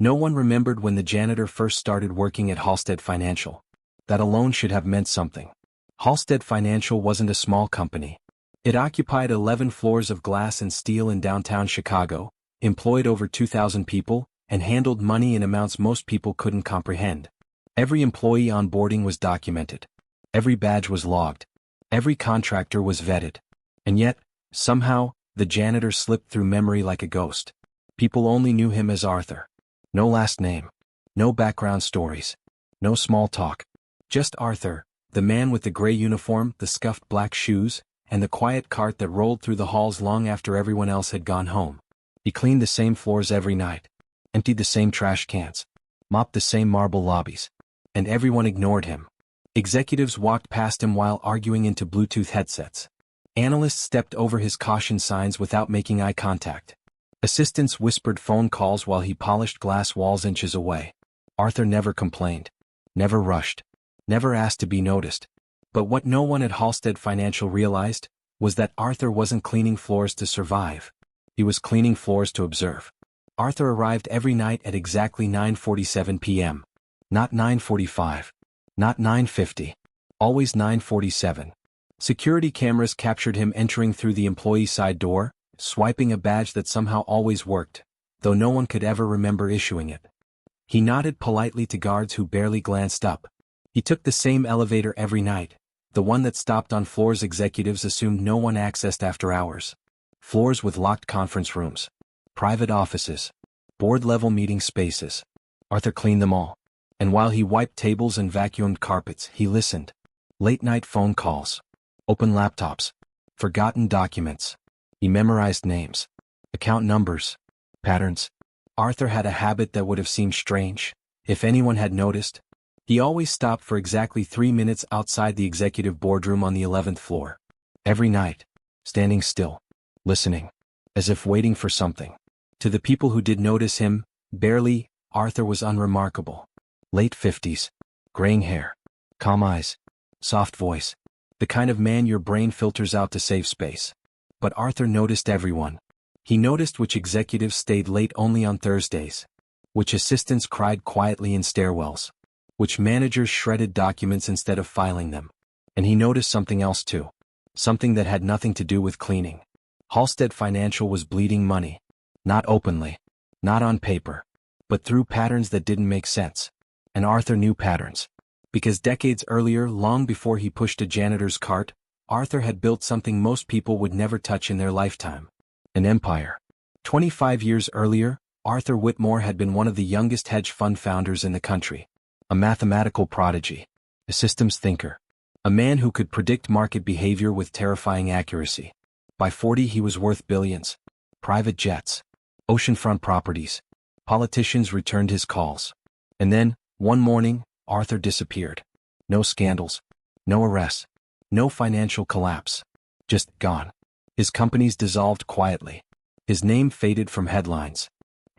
No one remembered when the janitor first started working at Halstead Financial. That alone should have meant something. Halstead Financial wasn't a small company. It occupied 11 floors of glass and steel in downtown Chicago, employed over 2,000 people, and handled money in amounts most people couldn't comprehend. Every employee onboarding was documented. Every badge was logged. Every contractor was vetted. And yet, somehow, the janitor slipped through memory like a ghost. People only knew him as Arthur. No last name. No background stories. No small talk. Just Arthur, the man with the gray uniform, the scuffed black shoes, and the quiet cart that rolled through the halls long after everyone else had gone home. He cleaned the same floors every night, emptied the same trash cans, mopped the same marble lobbies, and everyone ignored him. Executives walked past him while arguing into Bluetooth headsets. Analysts stepped over his caution signs without making eye contact. Assistants whispered phone calls while he polished glass walls inches away. Arthur never complained, never rushed, never asked to be noticed. But what no one at Halstead Financial realized was that Arthur wasn't cleaning floors to survive. He was cleaning floors to observe. Arthur arrived every night at exactly 9:47 p.m. Not 9:45. Not 9:50. Always 9:47. Security cameras captured him entering through the employee side door, swiping a badge that somehow always worked, though no one could ever remember issuing it. He nodded politely to guards who barely glanced up. He took the same elevator every night, the one that stopped on floors executives assumed no one accessed after hours. Floors with locked conference rooms, private offices, board-level meeting spaces. Arthur cleaned them all. And while he wiped tables and vacuumed carpets, he listened. Late-night phone calls, open laptops, forgotten documents. He memorized names, account numbers, patterns. Arthur had a habit that would have seemed strange if anyone had noticed. He always stopped for exactly 3 minutes outside the executive boardroom on the 11th floor. Every night, standing still, listening, as if waiting for something. To the people who did notice him, barely, Arthur was unremarkable. Late 50s, graying hair, calm eyes, soft voice, the kind of man your brain filters out to save space. But Arthur noticed everyone. He noticed which executives stayed late only on Thursdays, which assistants cried quietly in stairwells, which managers shredded documents instead of filing them. And he noticed something else too, something that had nothing to do with cleaning. Halstead Financial was bleeding money. Not openly, not on paper, but through patterns that didn't make sense. And Arthur knew patterns. Because decades earlier, long before he pushed a janitor's cart, Arthur had built something most people would never touch in their lifetime. An empire. 25 years earlier, Arthur Whitmore had been one of the youngest hedge fund founders in the country. A mathematical prodigy. A systems thinker. A man who could predict market behavior with terrifying accuracy. By 40 he was worth billions. Private jets. Oceanfront properties. Politicians returned his calls. And then, one morning, Arthur disappeared. No scandals. No arrests. No financial collapse. Just gone. His companies dissolved quietly. His name faded from headlines.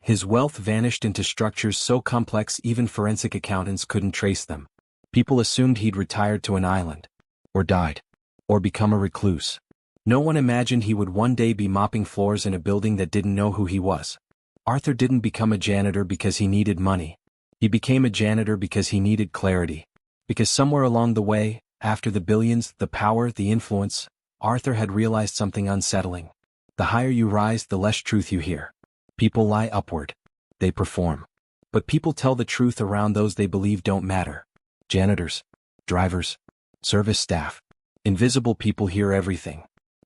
His wealth vanished into structures so complex even forensic accountants couldn't trace them. People assumed he'd retired to an island. Or died. Or become a recluse. No one imagined he would one day be mopping floors in a building that didn't know who he was. Arthur didn't become a janitor because he needed money. He became a janitor because he needed clarity. Because somewhere along the way, after the billions, the power, the influence, Arthur had realized something unsettling. The higher you rise, the less truth you hear. People lie upward. They perform. But people tell the truth around those they believe don't matter. Janitors, drivers, service staff. Invisible people hear everything.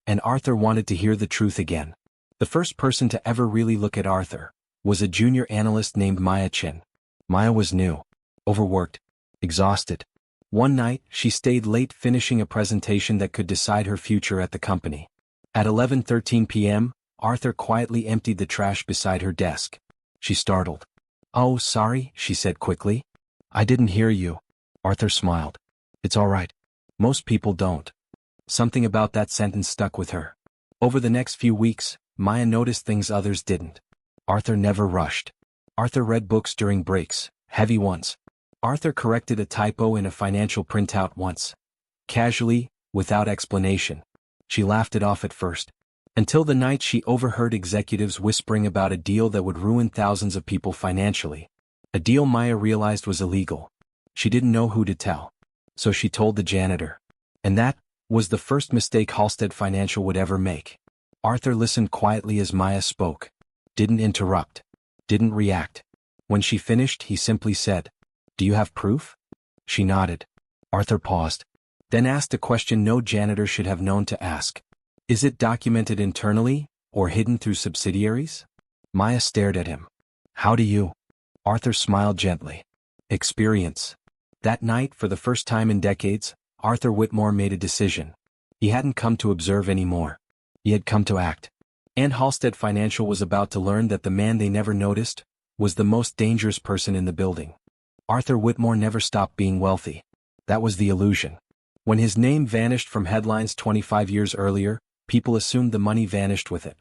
And Arthur wanted to hear the truth again. The first person to ever really look at Arthur was a junior analyst named Maya Chin. Maya was new, overworked, exhausted. One night, she stayed late finishing a presentation that could decide her future at the company. At 11:13 p.m., Arthur quietly emptied the trash beside her desk. She startled. "Oh, sorry," she said quickly. "I didn't hear you." Arthur smiled. "It's all right. Most people don't." Something about that sentence stuck with her. Over the next few weeks, Maya noticed things others didn't. Arthur never rushed. Arthur read books during breaks, heavy ones. Arthur corrected a typo in a financial printout once. Casually, without explanation. She laughed it off at first. Until the night she overheard executives whispering about a deal that would ruin thousands of people financially. A deal Maya realized was illegal. She didn't know who to tell. So she told the janitor. And that was the first mistake Halstead Financial would ever make. Arthur listened quietly as Maya spoke. Didn't interrupt. Didn't react. When she finished, he simply said, "Do you have proof?" She nodded. Arthur paused. Then asked a question no janitor should have known to ask. "Is it documented internally, or hidden through subsidiaries?" Maya stared at him. "How do you?" Arthur smiled gently. "Experience." That night, for the first time in decades, Arthur Whitmore made a decision. He hadn't come to observe anymore. He had come to act. And Halstead Financial was about to learn that the man they never noticed was the most dangerous person in the building. Arthur Whitmore never stopped being wealthy. That was the illusion. When his name vanished from headlines 25 years earlier, people assumed the money vanished with it.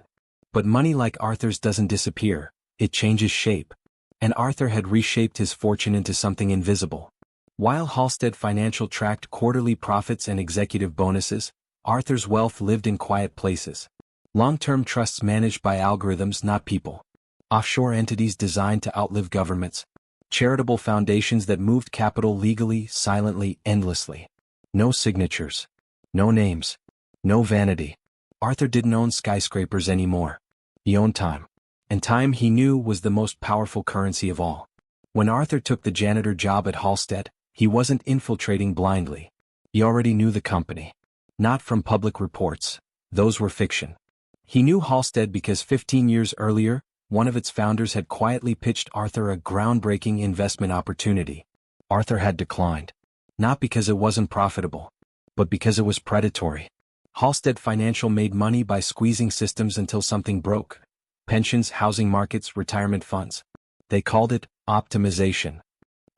But money like Arthur's doesn't disappear, it changes shape. And Arthur had reshaped his fortune into something invisible. While Halstead Financial tracked quarterly profits and executive bonuses, Arthur's wealth lived in quiet places. Long-term trusts managed by algorithms, not people. Offshore entities designed to outlive governments. Charitable foundations that moved capital legally, silently, endlessly. No signatures. No names. No vanity. Arthur didn't own skyscrapers anymore. He owned time. And time, he knew, was the most powerful currency of all. When Arthur took the janitor job at Halstead, he wasn't infiltrating blindly. He already knew the company. Not from public reports. Those were fiction. He knew Halstead because 15 years earlier, one of its founders had quietly pitched Arthur a groundbreaking investment opportunity. Arthur had declined. Not because it wasn't profitable, but because it was predatory. Halstead Financial made money by squeezing systems until something broke. Pensions, housing markets, retirement funds. They called it optimization.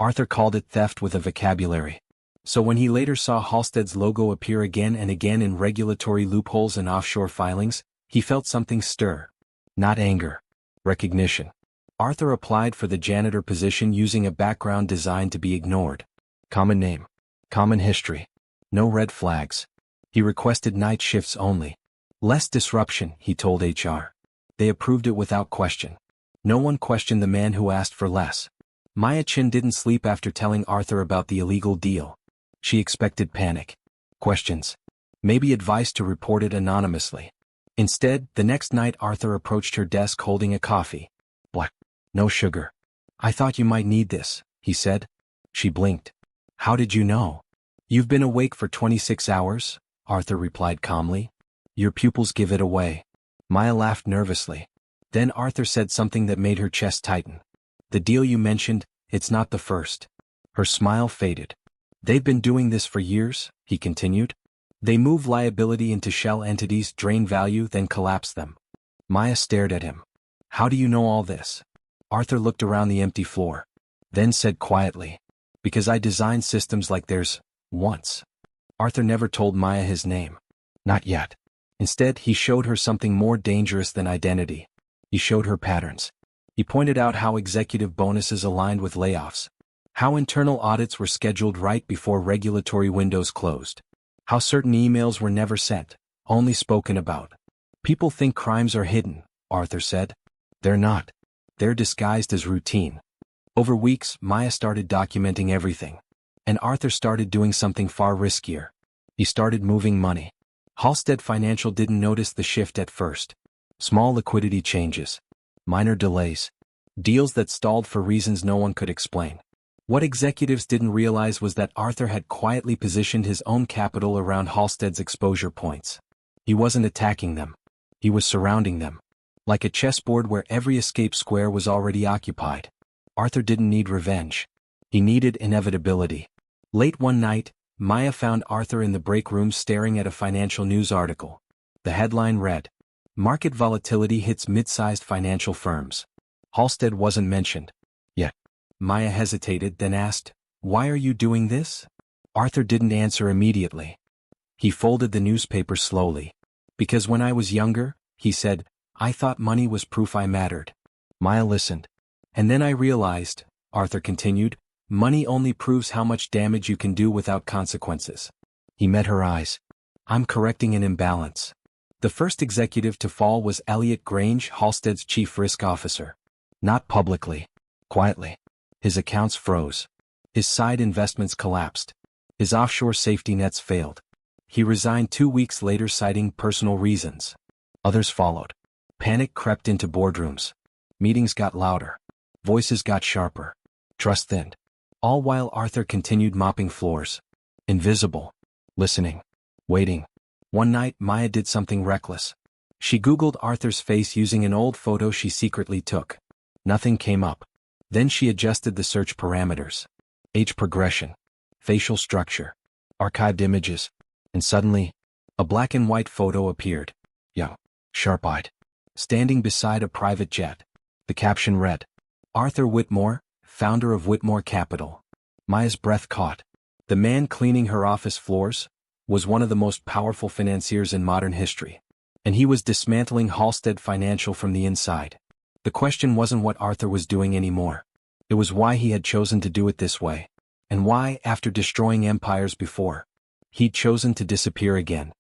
Arthur called it theft with a vocabulary. So when he later saw Halstead's logo appear again and again in regulatory loopholes and offshore filings, he felt something stir. Not anger. Recognition. Arthur applied for the janitor position using a background designed to be ignored. Common name. Common history. No red flags. He requested night shifts only. Less disruption, he told HR. They approved it without question. No one questioned the man who asked for less. Maya Chin didn't sleep after telling Arthur about the illegal deal. She expected panic. Questions. Maybe advice to report it anonymously. Instead, the next night Arthur approached her desk holding a coffee. Black. No sugar. "I thought you might need this," he said. She blinked. "How did you know?" "You've been awake for 26 hours, Arthur replied calmly. "Your pupils give it away." Maya laughed nervously. Then Arthur said something that made her chest tighten. "The deal you mentioned, it's not the first." Her smile faded. "They've been doing this for years," he continued. "They move liability into shell entities, drain value, then collapse them." Maya stared at him. "How do you know all this?" Arthur looked around the empty floor. Then said quietly, "Because I designed systems like theirs, once." Arthur never told Maya his name. Not yet. Instead, he showed her something more dangerous than identity. He showed her patterns. He pointed out how executive bonuses aligned with layoffs. How internal audits were scheduled right before regulatory windows closed. How certain emails were never sent, only spoken about. "People think crimes are hidden," Arthur said. "They're not. They're disguised as routine." Over weeks, Maya started documenting everything. And Arthur started doing something far riskier. He started moving money. Halstead Financial didn't notice the shift at first. Small liquidity changes. Minor delays. Deals that stalled for reasons no one could explain. What executives didn't realize was that Arthur had quietly positioned his own capital around Halstead's exposure points. He wasn't attacking them. He was surrounding them. Like a chessboard where every escape square was already occupied. Arthur didn't need revenge. He needed inevitability. Late one night, Maya found Arthur in the break room staring at a financial news article. The headline read, "Market volatility hits mid-sized financial firms." Halstead wasn't mentioned. Yet. Maya hesitated, then asked, "Why are you doing this?" Arthur didn't answer immediately. He folded the newspaper slowly. "Because when I was younger," he said, "I thought money was proof I mattered." Maya listened. "And then I realized," Arthur continued, "money only proves how much damage you can do without consequences." He met her eyes. "I'm correcting an imbalance." The first executive to fall was Elliot Grange, Halstead's chief risk officer. Not publicly. Quietly. His accounts froze. His side investments collapsed. His offshore safety nets failed. He resigned 2 weeks later citing personal reasons. Others followed. Panic crept into boardrooms. Meetings got louder. Voices got sharper. Trust thinned. All while Arthur continued mopping floors. Invisible. Listening. Waiting. One night Maya did something reckless. She Googled Arthur's face using an old photo she secretly took. Nothing came up. Then she adjusted the search parameters. Age progression. Facial structure. Archived images. And suddenly, a black and white photo appeared. Young. Sharp-eyed. Standing beside a private jet. The caption read, Arthur Whitmore, founder of Whitmore Capital. Maya's breath caught. The man cleaning her office floors was one of the most powerful financiers in modern history. And he was dismantling Halstead Financial from the inside. The question wasn't what Arthur was doing anymore. It was why he had chosen to do it this way. And why, after destroying empires before, he'd chosen to disappear again.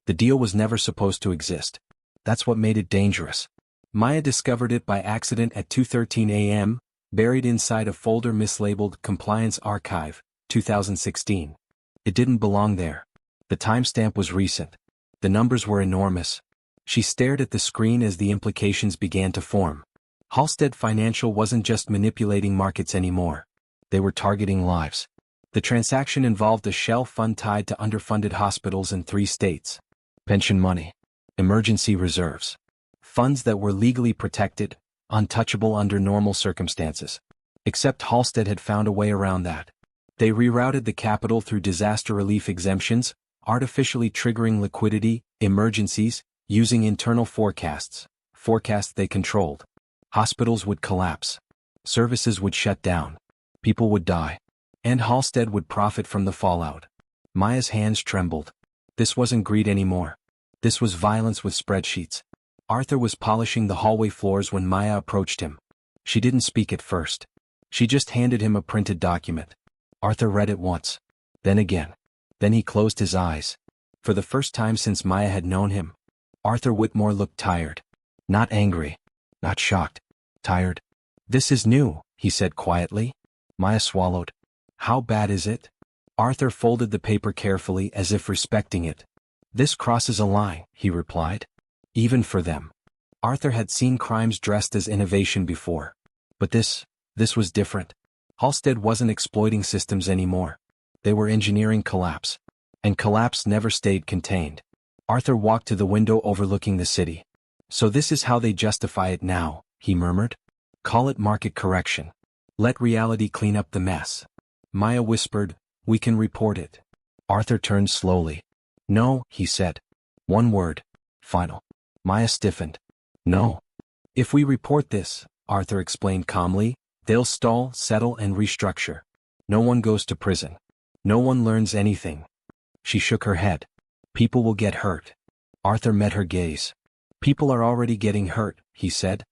The deal was never supposed to exist. That's what made it dangerous. Maya discovered it by accident at 2:13 a.m., buried inside a folder mislabeled Compliance Archive, 2016. It didn't belong there. The timestamp was recent. The numbers were enormous. She stared at the screen as the implications began to form. Halstead Financial wasn't just manipulating markets anymore. They were targeting lives. The transaction involved a shell fund tied to underfunded hospitals in 3 states. Pension money. Emergency reserves. Funds that were legally protected, untouchable under normal circumstances. Except Halstead had found a way around that. They rerouted the capital through disaster relief exemptions, artificially triggering liquidity, emergencies, using internal forecasts they controlled. Hospitals would collapse. Services would shut down. People would die. And Halstead would profit from the fallout. Maya's hands trembled. This wasn't greed anymore. This was violence with spreadsheets. Arthur was polishing the hallway floors when Maya approached him. She didn't speak at first. She just handed him a printed document. Arthur read it once. Then again. Then he closed his eyes. For the first time since Maya had known him, Arthur Whitmore looked tired. Not angry. Not shocked. Tired. This is new, he said quietly. Maya swallowed. How bad is it? Arthur folded the paper carefully as if respecting it. This crosses a line, he replied. Even for them. Arthur had seen crimes dressed as innovation before. But this was different. Halstead wasn't exploiting systems anymore. They were engineering collapse. And collapse never stayed contained. Arthur walked to the window overlooking the city. So this is how they justify it now, he murmured. Call it market correction. Let reality clean up the mess. Maya whispered, we can report it. Arthur turned slowly. No, he said. One word. Final. Maya stiffened. No. If we report this, Arthur explained calmly, they'll stall, settle, and restructure. No one goes to prison. No one learns anything. She shook her head. People will get hurt. Arthur met her gaze. People are already getting hurt, he said.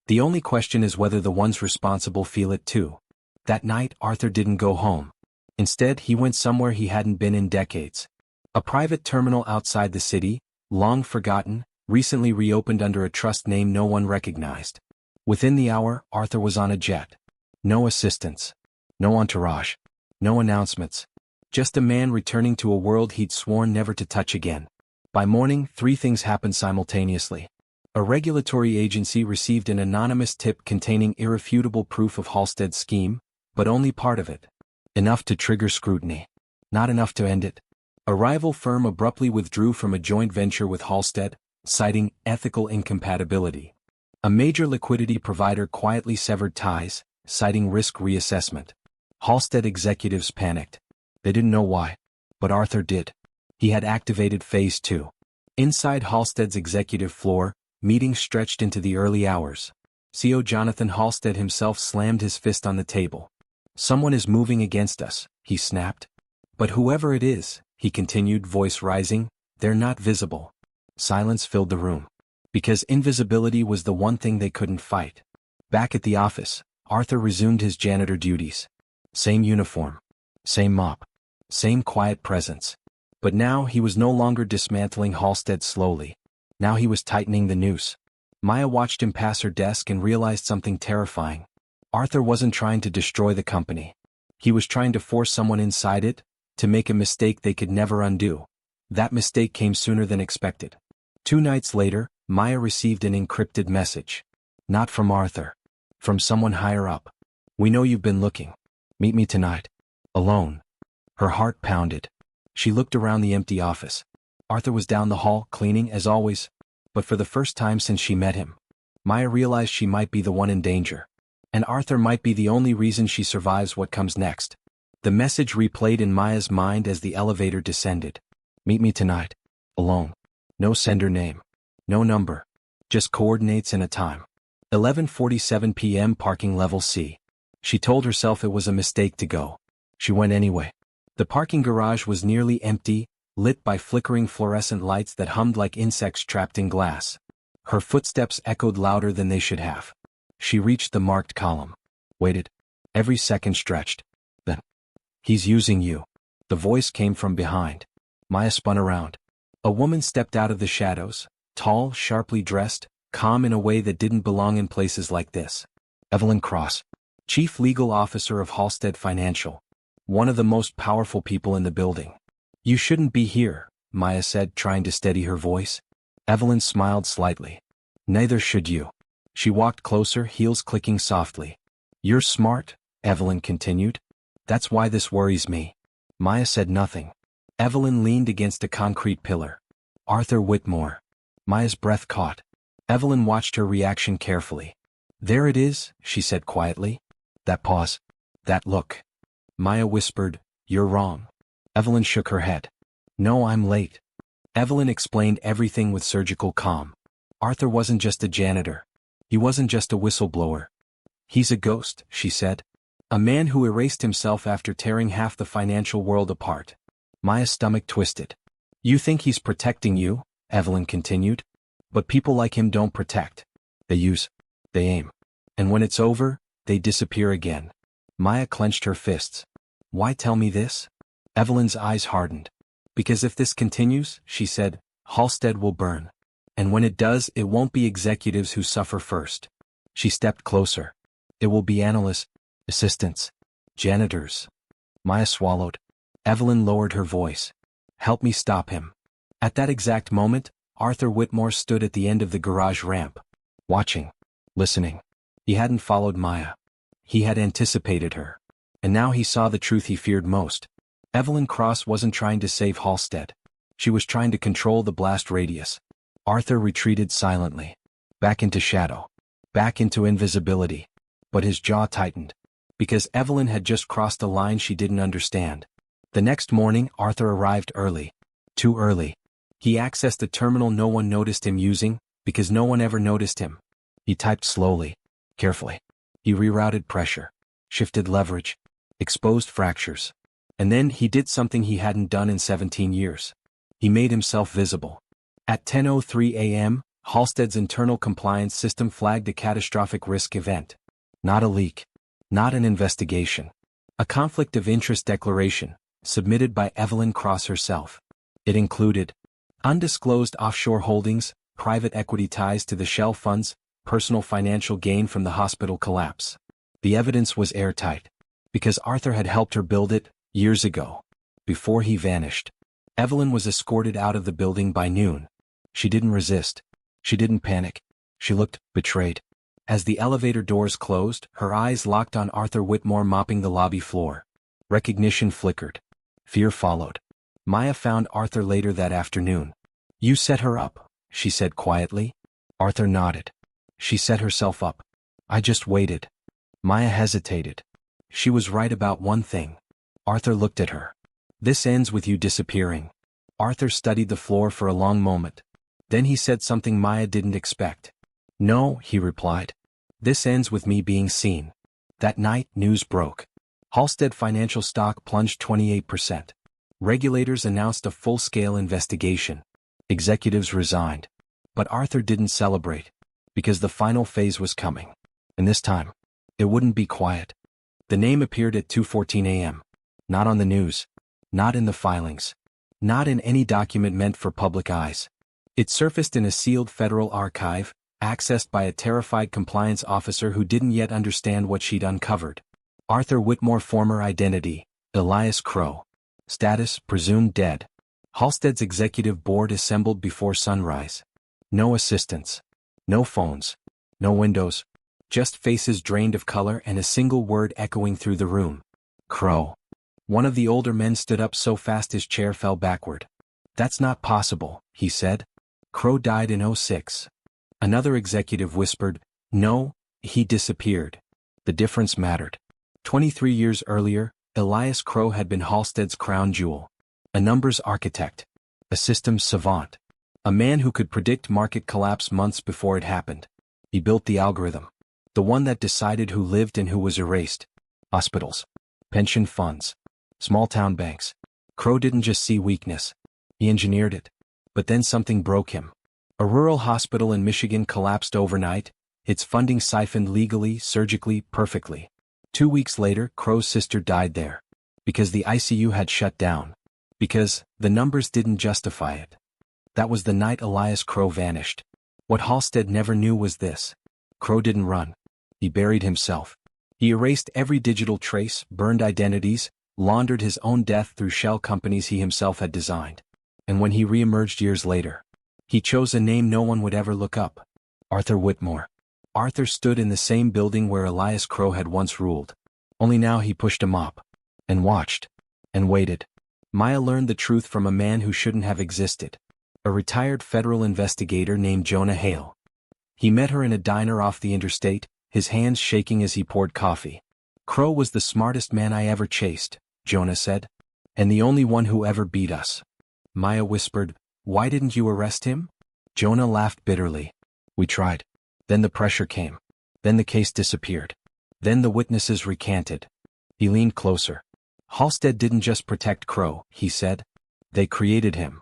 The only question is whether the ones responsible feel it too. That night, Arthur didn't go home. Instead, he went somewhere he hadn't been in decades. A private terminal outside the city, long forgotten, recently reopened under a trust name no one recognized. Within the hour, Arthur was on a jet. No assistants. No entourage. No announcements. Just a man returning to a world he'd sworn never to touch again. By morning, 3 things happened simultaneously. A regulatory agency received an anonymous tip containing irrefutable proof of Halstead's scheme, but only part of it. Enough to trigger scrutiny. Not enough to end it. A rival firm abruptly withdrew from a joint venture with Halstead, citing ethical incompatibility. A major liquidity provider quietly severed ties, citing risk reassessment. Halstead executives panicked. They didn't know why. But Arthur did. He had activated Phase 2. Inside Halstead's executive floor, meetings stretched into the early hours. CEO Jonathan Halstead himself slammed his fist on the table. Someone is moving against us, he snapped. But whoever it is, he continued, voice rising, they're not visible. Silence filled the room. Because invisibility was the one thing they couldn't fight. Back at the office, Arthur resumed his janitor duties. Same uniform. Same mop. Same quiet presence. But now he was no longer dismantling Halstead slowly. Now he was tightening the noose. Maya watched him pass her desk and realized something terrifying. Arthur wasn't trying to destroy the company. He was trying to force someone inside it to make a mistake they could never undo. That mistake came sooner than expected. 2 nights later, Maya received an encrypted message. Not from Arthur. From someone higher up. "We know you've been looking. Meet me tonight. Alone." Her heart pounded. She looked around the empty office. Arthur was down the hall, cleaning as always. But for the first time since she met him, Maya realized she might be the one in danger. And Arthur might be the only reason she survives what comes next. The message replayed in Maya's mind as the elevator descended. "Meet me tonight. Alone." No sender name. No number. Just coordinates and a time. 11:47 p.m. Parking level C. She told herself it was a mistake to go. She went anyway. The parking garage was nearly empty, lit by flickering fluorescent lights that hummed like insects trapped in glass. Her footsteps echoed louder than they should have. She reached the marked column. Waited. Every second stretched. Then. "He's using you." The voice came from behind. Maya spun around. A woman stepped out of the shadows, tall, sharply dressed, calm in a way that didn't belong in places like this. Evelyn Cross, Chief Legal Officer of Halstead Financial. One of the most powerful people in the building. "You shouldn't be here," Maya said, trying to steady her voice. Evelyn smiled slightly. "Neither should you." She walked closer, heels clicking softly. "You're smart," Evelyn continued. "That's why this worries me." Maya said nothing. Evelyn leaned against a concrete pillar. "Arthur Whitmore." Maya's breath caught. Evelyn watched her reaction carefully. "There it is," she said quietly. "That pause. That look." Maya whispered, "You're wrong." Evelyn shook her head. "No, I'm late." Evelyn explained everything with surgical calm. Arthur wasn't just a janitor. He wasn't just a whistleblower. "He's a ghost," she said. "A man who erased himself after tearing half the financial world apart." Maya's stomach twisted. "You think he's protecting you?" Evelyn continued. "But people like him don't protect. They use. They aim. And when it's over, they disappear again." Maya clenched her fists. "Why tell me this?" Evelyn's eyes hardened. "Because if this continues," she said, "Halstead will burn. And when it does, it won't be executives who suffer first." She stepped closer. "It will be analysts, assistants, janitors." Maya swallowed. Evelyn lowered her voice. "Help me stop him." At that exact moment, Arthur Whitmore stood at the end of the garage ramp. Watching. Listening. He hadn't followed Maya. He had anticipated her. And now he saw the truth he feared most. Evelyn Cross wasn't trying to save Halstead. She was trying to control the blast radius. Arthur retreated silently. Back into shadow. Back into invisibility. But his jaw tightened. Because Evelyn had just crossed a line she didn't understand. The next morning, Arthur arrived early. Too early. He accessed a terminal no one noticed him using, because no one ever noticed him. He typed slowly. Carefully. He rerouted pressure. Shifted leverage. Exposed fractures. And then he did something he hadn't done in 17 years. He made himself visible. At 10:03 a.m., Halstead's internal compliance system flagged a catastrophic risk event. Not a leak. Not an investigation. A conflict of interest declaration, submitted by Evelyn Cross herself. It included undisclosed offshore holdings, private equity ties to the shell funds, personal financial gain from the hospital collapse. The evidence was airtight. Because Arthur had helped her build it, years ago. Before he vanished. Evelyn was escorted out of the building by noon. She didn't resist. She didn't panic. She looked betrayed. As the elevator doors closed, her eyes locked on Arthur Whitmore mopping the lobby floor. Recognition flickered. Fear followed. Maya found Arthur later that afternoon. "You set her up," she said quietly. Arthur nodded. "She set herself up. I just waited." Maya hesitated. She was right about one thing. Arthur looked at her. "This ends with you disappearing." Arthur studied the floor for a long moment. Then he said something Maya didn't expect. "No," he replied. "This ends with me being seen." That night, news broke. Halstead Financial stock plunged 28%. Regulators announced a full-scale investigation. Executives resigned. But Arthur didn't celebrate. Because the final phase was coming. And this time, it wouldn't be quiet. The name appeared at 2:14 a.m. Not on the news. Not in the filings. Not in any document meant for public eyes. It surfaced in a sealed federal archive, accessed by a terrified compliance officer who didn't yet understand what she'd uncovered. Arthur Whitmore, former identity, Elias Crow. Status, presumed dead. Halstead's executive board assembled before sunrise. No assistants. No phones. No windows. Just faces drained of color and a single word echoing through the room. Crow. One of the older men stood up so fast his chair fell backward. That's not possible, he said. Crow died in '06. Another executive whispered, no, he disappeared. The difference mattered. 23 years earlier, Elias Crow had been Halstead's crown jewel. A numbers architect. A systems savant. A man who could predict market collapse months before it happened. He built the algorithm. The one that decided who lived and who was erased. Hospitals. Pension funds. Small-town banks. Crow didn't just see weakness. He engineered it. But then something broke him. A rural hospital in Michigan collapsed overnight, its funding siphoned legally, surgically, perfectly. 2 weeks later, Crow's sister died there. Because the ICU had shut down. Because the numbers didn't justify it. That was the night Elias Crow vanished. What Halstead never knew was this. Crow didn't run. He buried himself. He erased every digital trace, burned identities, laundered his own death through shell companies he himself had designed. And when he re-emerged years later, he chose a name no one would ever look up. Arthur Whitmore. Arthur stood in the same building where Elias Crow had once ruled. Only now he pushed a mop. And watched. And waited. Maya learned the truth from a man who shouldn't have existed. A retired federal investigator named Jonah Hale. He met her in a diner off the interstate, his hands shaking as he poured coffee. Crow was the smartest man I ever chased, Jonah said. And the only one who ever beat us. Maya whispered, why didn't you arrest him? Jonah laughed bitterly. We tried. Then the pressure came. Then the case disappeared. Then the witnesses recanted. He leaned closer. Halstead didn't just protect Crow, he said. They created him.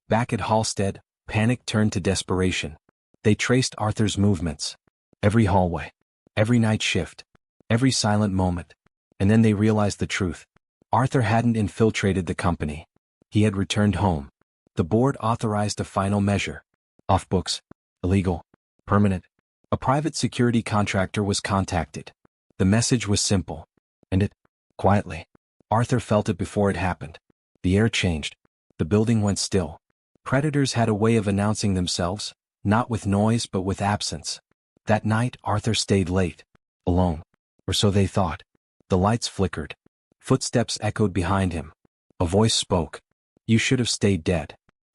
Back at Halstead, panic turned to desperation. They traced Arthur's movements. Every hallway. Every night shift. Every silent moment. And then they realized the truth. Arthur hadn't infiltrated the company. He had returned home. The board authorized a final measure. Off books. Illegal. Permanent. A private security contractor was contacted. The message was simple. And it, quietly. Arthur felt it before it happened. The air changed. The building went still. Predators had a way of announcing themselves, not with noise but with absence. That night Arthur stayed late. Alone. Or so they thought. The lights flickered. Footsteps echoed behind him. A voice spoke. You should have stayed dead.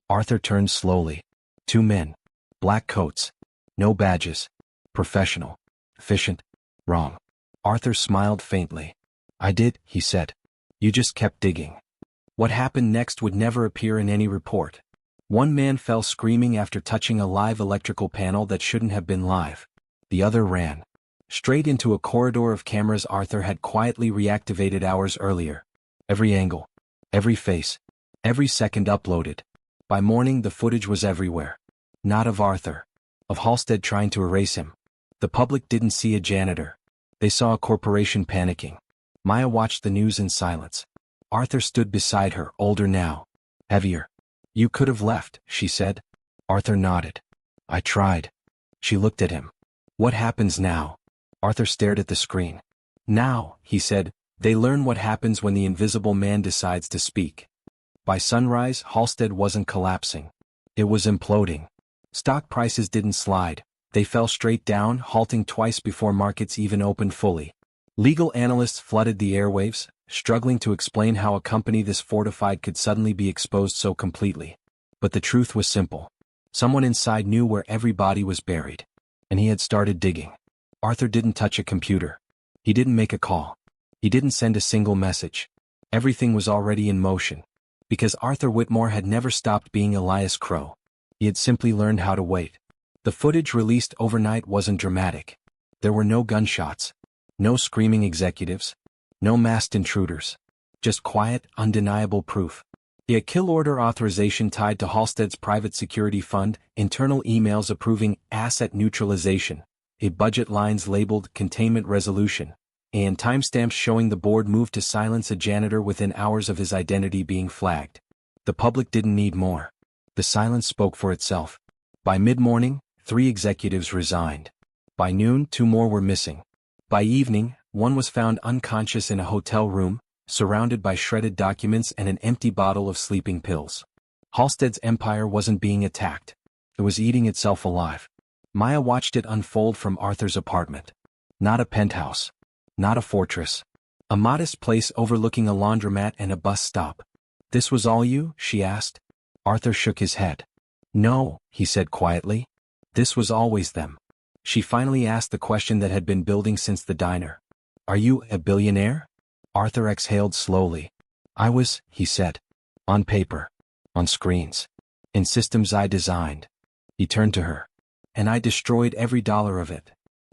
Arthur turned slowly. 2 men. Black coats. No badges. Professional. Efficient. Wrong. Arthur smiled faintly. I did, he said. You just kept digging. What happened next would never appear in any report. One man fell screaming after touching a live electrical panel that shouldn't have been live. The other ran. Straight into a corridor of cameras Arthur had quietly reactivated hours earlier. Every angle. Every face. Every second uploaded. By morning the footage was everywhere. Not of Arthur. Of Halstead trying to erase him. The public didn't see a janitor. They saw a corporation panicking. Maya watched the news in silence. Arthur stood beside her, older now. Heavier. You could have left, she said. Arthur nodded. I tried. She looked at him. What happens now? Arthur stared at the screen. Now, he said, they learn what happens when the invisible man decides to speak. By sunrise, Halstead wasn't collapsing. It was imploding. Stock prices didn't slide. They fell straight down, halting twice before markets even opened fully. Legal analysts flooded the airwaves, struggling to explain how a company this fortified could suddenly be exposed so completely. But the truth was simple. Someone inside knew where every body was buried. And he had started digging. Arthur didn't touch a computer. He didn't make a call. He didn't send a single message. Everything was already in motion. Because Arthur Whitmore had never stopped being Elias Crow. He had simply learned how to wait. The footage released overnight wasn't dramatic. There were no gunshots. No screaming executives. No masked intruders. Just quiet, undeniable proof. A kill order authorization tied to Halstead's private security fund, internal emails approving asset neutralization, a budget lines labeled containment resolution, and timestamps showing the board moved to silence a janitor within hours of his identity being flagged. The public didn't need more. The silence spoke for itself. By mid-morning, 3 executives resigned. By noon, 2 more were missing. By evening, one was found unconscious in a hotel room, surrounded by shredded documents and an empty bottle of sleeping pills. Halstead's empire wasn't being attacked. It was eating itself alive. Maya watched it unfold from Arthur's apartment. Not a penthouse. Not a fortress. A modest place overlooking a laundromat and a bus stop. "This was all you?" she asked. Arthur shook his head. "No," he said quietly. "This was always them." She finally asked the question that had been building since the diner. "Are you a billionaire?" Arthur exhaled slowly. "I was," he said. "On paper. On screens. In systems I designed." He turned to her. "And I destroyed every dollar of it."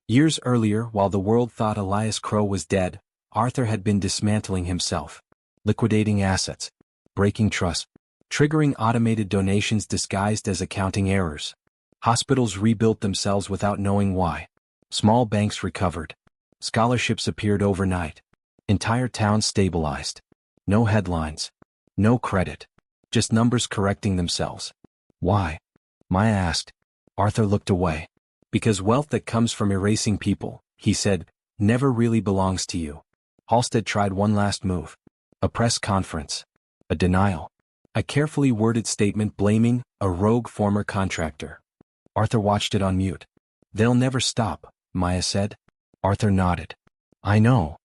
Years earlier, while the world thought Elias Crow was dead, Arthur had been dismantling himself. Liquidating assets. Breaking trust. Triggering automated donations disguised as accounting errors. Hospitals rebuilt themselves without knowing why. Small banks recovered. Scholarships appeared overnight. Entire towns stabilized. No headlines. No credit. Just numbers correcting themselves. "Why?" Maya asked. Arthur looked away. "Because wealth that comes from erasing people," he said, "never really belongs to you." Halstead tried one last move. A press conference. A denial. A carefully worded statement blaming a rogue former contractor. Arthur watched it on mute. "They'll never stop," Maya said. Arthur nodded. "I know."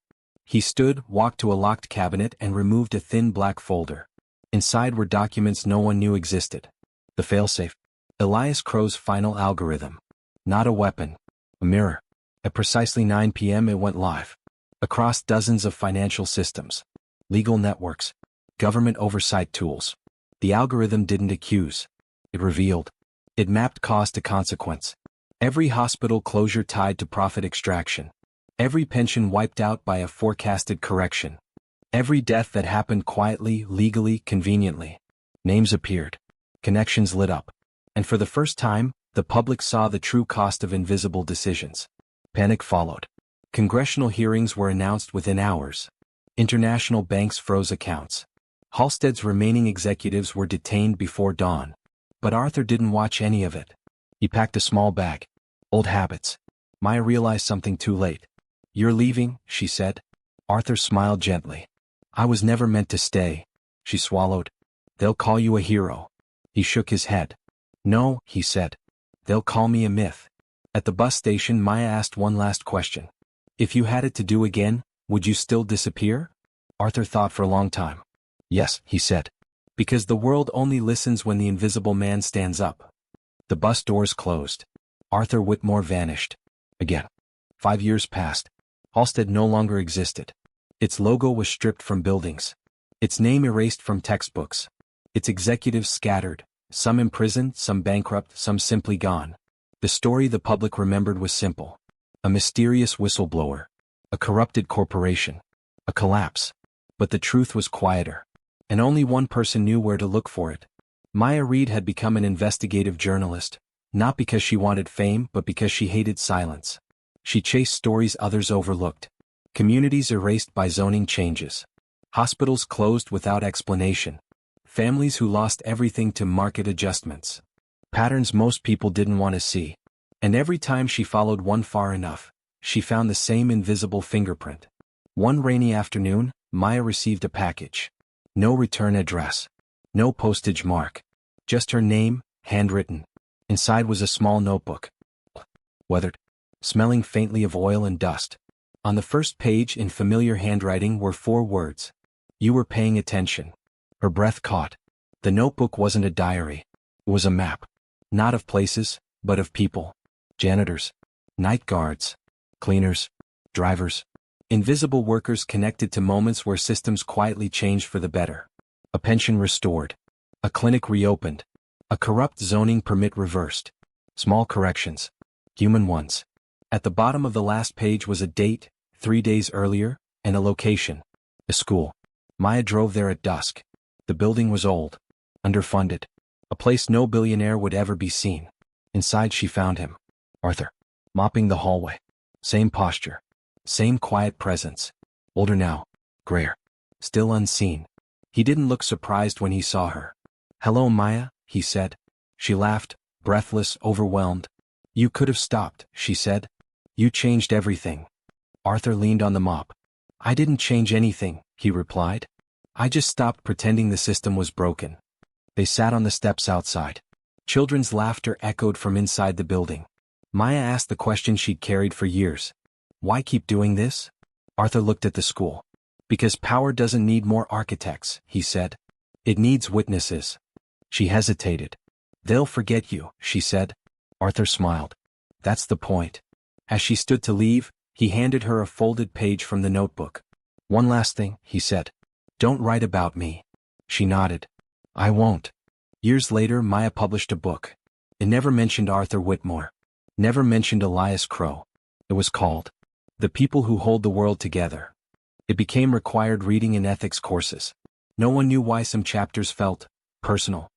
He stood, walked to a locked cabinet and removed a thin black folder. Inside were documents no one knew existed. The failsafe. Elias Crow's final algorithm. Not a weapon. A mirror. At precisely 9 p.m. it went live. Across dozens of financial systems. Legal networks. Government oversight tools. The algorithm didn't accuse. It revealed. It mapped cause to consequence. Every hospital closure tied to profit extraction. Every pension wiped out by a forecasted correction. Every death that happened quietly, legally, conveniently. Names appeared. Connections lit up. And for the first time, the public saw the true cost of invisible decisions. Panic followed. Congressional hearings were announced within hours. International banks froze accounts. Halstead's remaining executives were detained before dawn. But Arthur didn't watch any of it. He packed a small bag. Old habits. Maya realized something too late. "You're leaving," she said. Arthur smiled gently. "I was never meant to stay." She swallowed. "They'll call you a hero." He shook his head. "No," he said. "They'll call me a myth." At the bus station, Maya asked one last question. "If you had it to do again, would you still disappear?" Arthur thought for a long time. "Yes," he said. "Because the world only listens when the invisible man stands up." The bus doors closed. Arthur Whitmore vanished. Again. 5 years passed. Halstead no longer existed. Its logo was stripped from buildings. Its name erased from textbooks. Its executives scattered, some imprisoned, some bankrupt, some simply gone. The story the public remembered was simple. A mysterious whistleblower. A corrupted corporation. A collapse. But the truth was quieter. And only one person knew where to look for it. Maya Reed had become an investigative journalist, not because she wanted fame but because she hated silence. She chased stories others overlooked. Communities erased by zoning changes. Hospitals closed without explanation. Families who lost everything to market adjustments. Patterns most people didn't want to see. And every time she followed one far enough, she found the same invisible fingerprint. One rainy afternoon, Maya received a package. No return address. No postage mark. Just her name, handwritten. Inside was a small notebook. Weathered. Smelling faintly of oil and dust. On the first page in familiar handwriting were 4 words. "You were paying attention." Her breath caught. The notebook wasn't a diary. It was a map. Not of places, but of people. Janitors. Night guards. Cleaners. Drivers. Invisible workers connected to moments where systems quietly changed for the better. A pension restored. A clinic reopened. A corrupt zoning permit reversed. Small corrections. Human ones. At the bottom of the last page was a date, 3 days earlier, and a location. A school. Maya drove there at dusk. The building was old. Underfunded. A place no billionaire would ever be seen. Inside she found him. Arthur. Mopping the hallway. Same posture. Same quiet presence. Older now. Grayer. Still unseen. He didn't look surprised when he saw her. "Hello, Maya," he said. She laughed, breathless, overwhelmed. You could have stopped, she said. You changed everything. Arthur leaned on the mop. I didn't change anything, he replied. I just stopped pretending the system was broken. They sat on the steps outside. Children's laughter echoed from inside the building. Maya asked the question she'd carried for years. Why keep doing this? Arthur looked at the school. Because power doesn't need more architects, he said. It needs witnesses. She hesitated. They'll forget you, she said. Arthur smiled. That's the point. As she stood to leave, he handed her a folded page from the notebook. One last thing, he said. Don't write about me. She nodded. I won't. Years later, Maya published a book. It never mentioned Arthur Whitmore. Never mentioned Elias Crow. It was called The People Who Hold the World Together. It became required reading in ethics courses. No one knew why some chapters felt personal.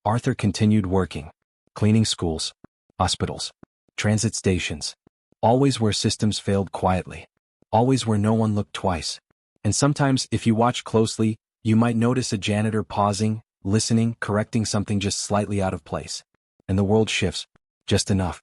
Arthur continued working. Cleaning schools, hospitals, transit stations. Always where systems failed quietly. Always where no one looked twice. And sometimes, if you watch closely, you might notice a janitor pausing, listening, correcting something just slightly out of place. And the world shifts, just enough.